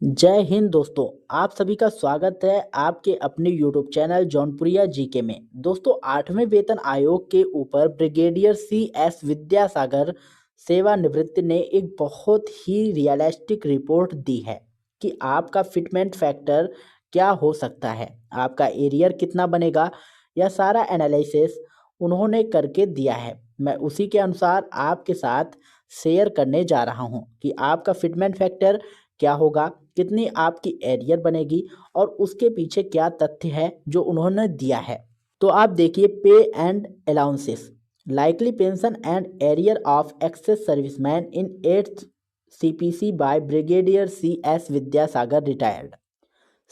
जय हिंद दोस्तों। आप सभी का स्वागत है आपके अपने यूट्यूब चैनल जौनपुरिया जीके में। दोस्तों, 8वें वेतन आयोग के ऊपर ब्रिगेडियर CS विद्यासागर सेवानिवृत्त ने एक बहुत ही रियलिस्टिक रिपोर्ट दी है कि आपका फिटमेंट फैक्टर क्या हो सकता है, आपका एरियर कितना बनेगा। यह सारा एनालिसिस उन्होंने करके दिया है। मैं उसी के अनुसार आपके साथ शेयर करने जा रहा हूं कि आपका फिटमेंट फैक्टर क्या होगा, कितनी आपकी एरियर बनेगी और उसके पीछे क्या तथ्य है जो उन्होंने दिया है। तो आप देखिए, pay and allowances, likely pension and arrear of ex serviceman in 8th CPC by brigadier CS Vidyasagar retired.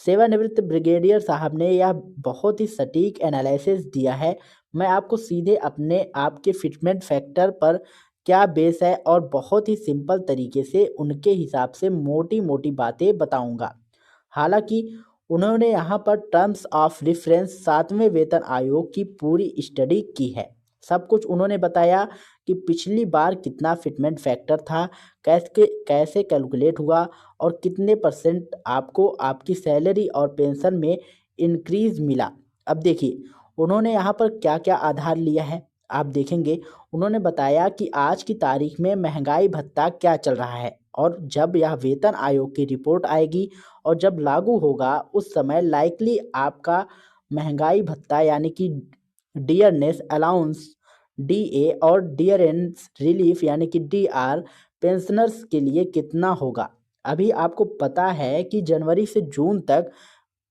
सेवानिवृत्त ब्रिगेडियर साहब ने यह बहुत ही सटीक एनालिसिस दिया है। मैं आपको सीधे अपने आपके फिटमेंट फैक्टर पर क्या बेस है और बहुत ही सिंपल तरीके से उनके हिसाब से मोटी मोटी बातें बताऊंगा। हालांकि उन्होंने यहाँ पर टर्म्स ऑफ रेफरेंस 7वें वेतन आयोग की पूरी स्टडी की है। सब कुछ उन्होंने बताया कि पिछली बार कितना फिटमेंट फैक्टर था, कैसे कैसे कैलकुलेट हुआ और कितने परसेंट आपको आपकी सैलरी और पेंशन में इंक्रीज मिला। अब देखिए, उन्होंने यहाँ पर क्या क्या आधार लिया है आप देखेंगे। उन्होंने बताया कि आज की तारीख में महंगाई भत्ता क्या चल रहा है, और जब यह वेतन आयोग की रिपोर्ट आएगी और जब लागू होगा उस समय लाइकली आपका महंगाई भत्ता यानी कि डियरनेस अलाउंस DA और डियरेंस रिलीफ यानी कि DR पेंशनर्स के लिए कितना होगा। अभी आपको पता है कि जनवरी से जून तक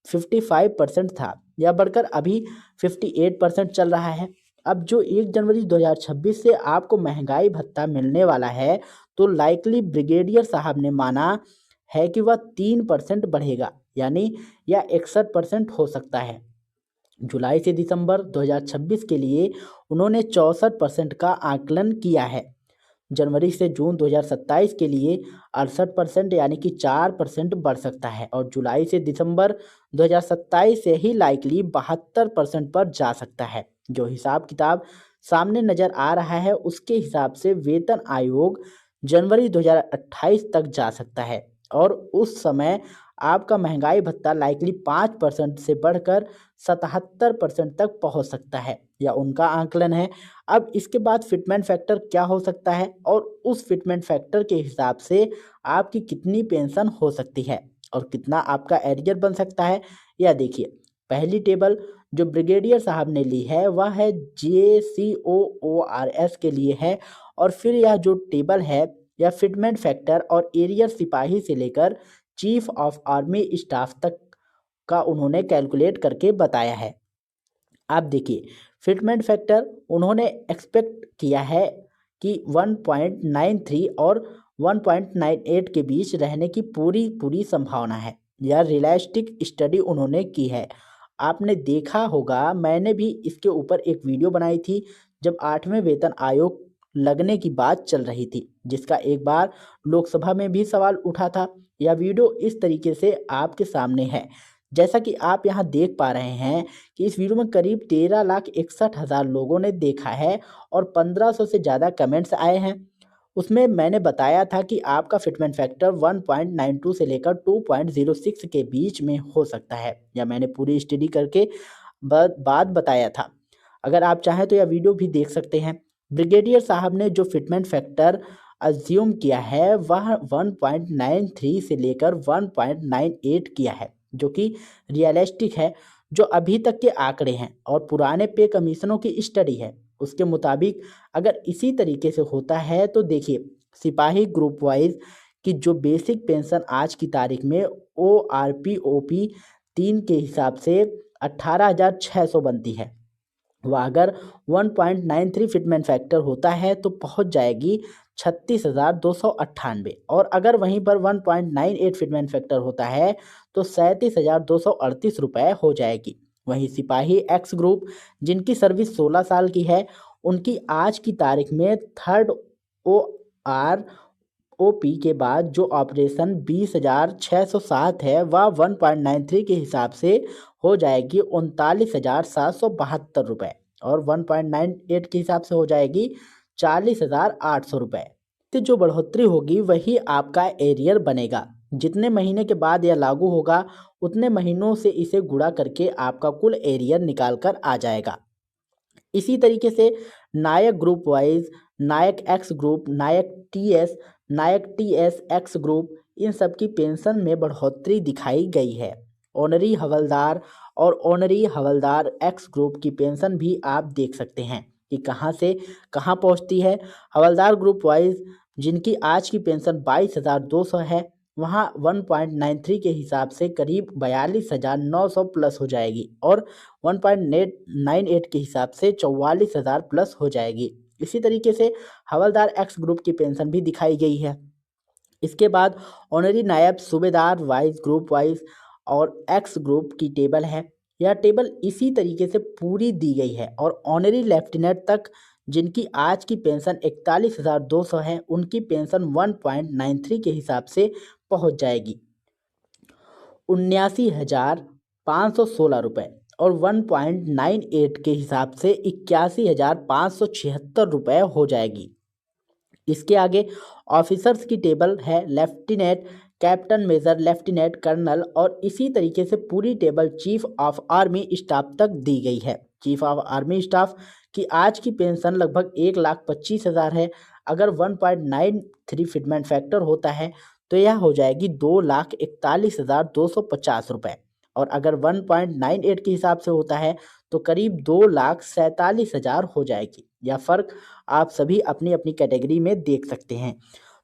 55% था, यह बढ़कर अभी 58% चल रहा है। अब जो 1 जनवरी 2026 से आपको महंगाई भत्ता मिलने वाला है, तो लाइकली ब्रिगेडियर साहब ने माना है कि वह 3% बढ़ेगा, यानी यह 61% हो सकता है। जुलाई से दिसंबर 2026 के लिए उन्होंने 64% का आकलन किया है। जनवरी से जून 2027 के लिए 68% यानी कि 4% बढ़ सकता है, और जुलाई से दिसंबर 2027 से ही लाइकली 72% पर जा सकता है। जो हिसाब किताब सामने नजर आ रहा है उसके हिसाब से वेतन आयोग जनवरी 2028 तक जा सकता है, और उस समय आपका महंगाई भत्ता लाइकली 5% से बढ़कर 77% तक पहुंच सकता है, या उनका आकलन है। अब इसके बाद फिटमेंट फैक्टर क्या हो सकता है और उस फिटमेंट फैक्टर के हिसाब से आपकी कितनी पेंशन हो सकती है और कितना आपका एरियर बन सकता है, यह देखिए। पहली टेबल जो ब्रिगेडियर साहब ने ली है वह है JCOORS के लिए है, और फिर यह जो टेबल है यह फिटमेंट फैक्टर और एरियर सिपाही से लेकर चीफ ऑफ आर्मी स्टाफ तक का उन्होंने कैलकुलेट करके बताया है। आप देखिए, फिटमेंट फैक्टर उन्होंने एक्सपेक्ट किया है कि 1.93 और 1.98 के बीच रहने की पूरी पूरी संभावना है। यह रियलिस्टिक स्टडी उन्होंने की है। आपने देखा होगा, मैंने भी इसके ऊपर एक वीडियो बनाई थी जब 8वें वेतन आयोग लगने की बात चल रही थी, जिसका एक बार लोकसभा में भी सवाल उठा था। यह वीडियो इस तरीके से आपके सामने है, जैसा कि आप यहाँ देख पा रहे हैं कि इस वीडियो में करीब 13,61,000 लोगों ने देखा है और 1500 से ज़्यादा कमेंट्स आए हैं। उसमें मैंने बताया था कि आपका फिटमेंट फैक्टर 1.92 से लेकर 2.06 के बीच में हो सकता है, या मैंने पूरी स्टडी करके बात बताया था। अगर आप चाहें तो यह वीडियो भी देख सकते हैं। ब्रिगेडियर साहब ने जो फिटमेंट फैक्टर अज्यूम किया है वह 1.93 से लेकर 1.98 किया है, जो कि रियलिस्टिक है, जो अभी तक के आंकड़े हैं और पुराने पे कमीशनों की स्टडी है। उसके मुताबिक अगर इसी तरीके से होता है तो देखिए, सिपाही ग्रुप वाइज की जो बेसिक पेंशन आज की तारीख में ORPOP 3 के हिसाब से 18,600 बनती है, वह अगर 1.93 फिटमेंट फैक्टर होता है तो पहुंच जाएगी 36,298, और अगर वहीं पर 1.98 फिटमेंट फैक्टर होता है तो 37,238 रुपये हो जाएगी। वहीं सिपाही एक्स ग्रुप जिनकी सर्विस 16 साल की है, उनकी आज की तारीख में थर्ड OROP के बाद जो ऑपरेशन 20,607 है वह 1.93 के हिसाब से हो जाएगी 39,772 रुपये, और 1.98 के हिसाब से हो जाएगी 40,800 रुपये। तो जो बढ़ोतरी होगी वही आपका एरियर बनेगा। जितने महीने के बाद यह लागू होगा उतने महीनों से इसे गुणा करके आपका कुल एरियर निकाल कर आ जाएगा। इसी तरीके से नायक ग्रुप वाइज, नायक एक्स ग्रुप, नायक टीएस एक्स ग्रुप, इन सब की पेंशन में बढ़ोतरी दिखाई गई है। ऑनरी हवलदार और ऑनरी हवलदार एक्स ग्रुप की पेंशन भी आप देख सकते हैं कि कहाँ से कहाँ पहुँचती है। हवलदार ग्रुप वाइज जिनकी आज की पेंशन 22,200 है, वहाँ 1.93 के हिसाब से करीब 42,900 प्लस हो जाएगी और 1.98 के हिसाब से 44,000 प्लस हो जाएगी। इसी तरीके से हवलदार एक्स ग्रुप की पेंशन भी दिखाई गई है। इसके बाद ऑनरी नायब सूबेदार वाइज ग्रुप वाइज और एक्स ग्रुप की टेबल है। यह टेबल इसी तरीके से पूरी दी गई है और ऑनरी लेफ्टिनेंट तक जिनकी आज की पेंशन 41,200 है, उनकी पेंशन 1.93 के हिसाब से पहुंच जाएगी 79,516 रुपये और 1.98 के हिसाब से 81,576 रुपये हो जाएगी। इसके आगे ऑफिसर्स की टेबल है, lieutenant, captain, major, lieutenant, colonel, और इसी तरीके से पूरी table chief of army staff तक दी गई है। चीफ ऑफ आर्मी स्टाफ की आज की पेंशन लगभग 1,25,000 है। अगर 1.93 फिटमेंट फैक्टर होता है तो यह हो जाएगी 2,41,250 रुपये और अगर 1.98 के हिसाब से होता है तो करीब 2,47,000 हो जाएगी। यह फ़र्क आप सभी अपनी अपनी कैटेगरी में देख सकते हैं।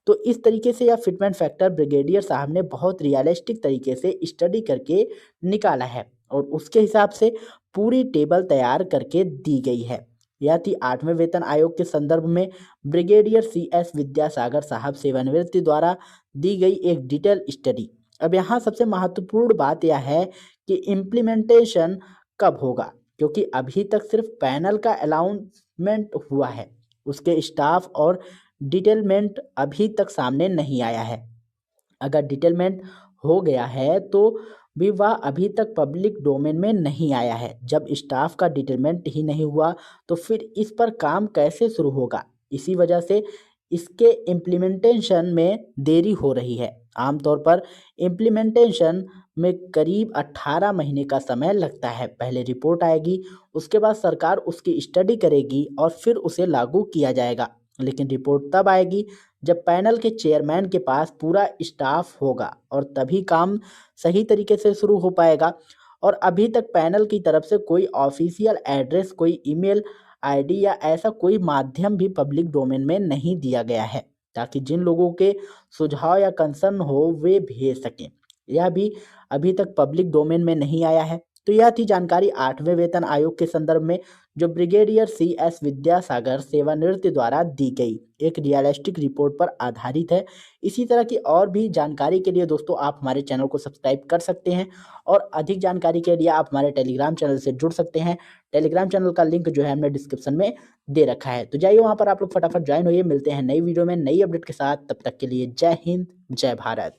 तो इस तरीके से यह फिटमेंट फैक्टर ब्रिगेडियर साहब ने बहुत रियलिस्टिक तरीके से स्टडी करके निकाला है और उसके हिसाब से पूरी टेबल तैयार करके दी गई है। यह थी 8वें वेतन आयोग के संदर्भ में ब्रिगेडियर CS विद्यासागर साहब सेवानिवृत्ति द्वारा दी गई एक डिटेल स्टडी। अब यहाँ सबसे महत्वपूर्ण बात यह है कि इम्प्लीमेंटेशन कब होगा, क्योंकि अभी तक सिर्फ पैनल का अनाउंसमेंट हुआ है, उसके स्टाफ और डिटेलमेंट अभी तक सामने नहीं आया है। अगर डिटेलमेंट हो गया है तो भी वह अभी तक पब्लिक डोमेन में नहीं आया है। जब स्टाफ का डिटेलमेंट ही नहीं हुआ तो फिर इस पर काम कैसे शुरू होगा। इसी वजह से इसके इम्प्लीमेंटेशन में देरी हो रही है। आमतौर पर इम्प्लीमेंटेशन में करीब 18 महीने का समय लगता है। पहले रिपोर्ट आएगी, उसके बाद सरकार उसकी स्टडी करेगी और फिर उसे लागू किया जाएगा। लेकिन रिपोर्ट तब आएगी जब पैनल के चेयरमैन के पास पूरा स्टाफ होगा और तभी काम सही तरीके से शुरू हो पाएगा। और अभी तक पैनल की तरफ से कोई ऑफिशियल एड्रेस, कोई ईमेल आईडी या ऐसा कोई माध्यम भी पब्लिक डोमेन में नहीं दिया गया है ताकि जिन लोगों के सुझाव या कंसर्न हो वे भेज सकें। यह भी अभी तक पब्लिक डोमेन में नहीं आया है। तो यह थी जानकारी 8वें वेतन आयोग के संदर्भ में जो ब्रिगेडियर CS विद्यासागर सेवानिवृत्ति द्वारा दी गई एक रियलिस्टिक रिपोर्ट पर आधारित है। इसी तरह की और भी जानकारी के लिए दोस्तों आप हमारे चैनल को सब्सक्राइब कर सकते हैं और अधिक जानकारी के लिए आप हमारे टेलीग्राम चैनल से जुड़ सकते हैं। टेलीग्राम चैनल का लिंक जो है हमने डिस्क्रिप्शन में दे रखा है, तो जाइए वहाँ पर आप लोग फटाफट ज्वाइन होइए। मिलते हैं नई वीडियो में नई अपडेट के साथ, तब तक के लिए जय हिंद, जय भारत।